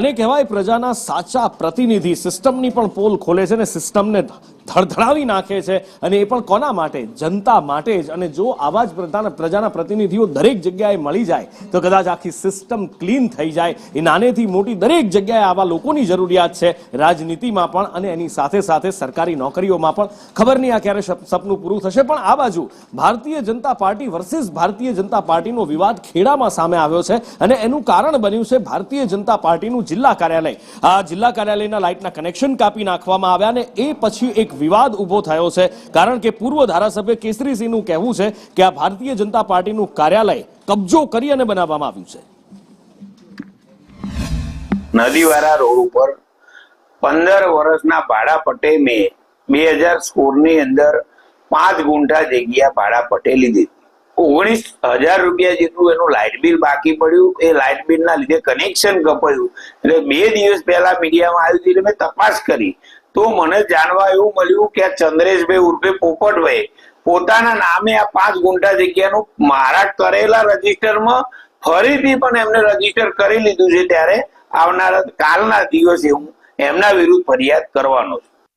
આને કહેવાય પ્રજાના સાચા પ્રતિનિધિ. સિસ્ટમની પણ પોલ ખોલે છે ને સિસ્ટમને ધડધડાવી નાખે છે, અને એ પણ કોના માટે? જનતા માટે જ. અને જો આવા જ પ્રજાના પ્રતિનિધિઓ દરેક જગ્યાએ મળી જાય તો કદાચ આખી સિસ્ટમ ક્લીન થઈ જાય. એ નાનેથી મોટી દરેક જગ્યાએ આવા લોકોની જરૂરિયાત છે, રાજનીતિમાં પણ અને એની સાથે સાથે સરકારી નોકરીઓમાં પણ. ખબર નહીં આ ક્યારે સપનું પૂરું થશે. પણ આ બાજુ ભારતીય જનતા પાર્ટી વર્સિસ ભારતીય જનતા પાર્ટીનો વિવાદ ખેડામાં સામે આવ્યો છે, અને એનું કારણ બન્યું છે ભારતીય જનતા પાર્ટીનું જિલ્લા કાર્યાલય. આ જિલ્લા કાર્યાલયના લાઇટના કનેક્શન કાપી નાખવામાં આવ્યા, અને એ પછી એક વિવાદ ઉભો થયો છે. કારણ કે પૂર્વ ધારાસભ્ય કેસરીસિંહનું કહેવું છે કે આ ભારતીય જનતા પાર્ટીનું કાર્યાલય કબજો કરી અને બનાવવામાં આવ્યું છે. નદીવાળા રોડ ઉપર 15 વર્ષના ભાડા પટ્ટે મેં 2016 ની અંદર 5 ગુંઠા જગ્યા ભાડા પટ્ટે લીધી. 19,000 રૂપિયા જેટલું એનું લાઇટ બિલ બાકી પડ્યું. એ લાઇટ બિલ ના લીધે કનેક્શન કપાયું. એટલે 2 દિવસ પહેલા મીડિયામાં આવ્યું એટલે મેં તપાસ કરી તો મને જાણવા એવું મળ્યું કે આ ચંદ્રેશભાઈ ઉર્ફે પોપટભાઈ પોતાના નામે આ 5 ગુંઠા જગ્યાનું મારા કરેલા રજીસ્ટરમાં ફરીથી પણ એમને રજીસ્ટર કરી લીધું છે. ત્યારે આવનારા કાલના દિવસે હું એમના વિરુદ્ધ ફરિયાદ કરવાનો છું.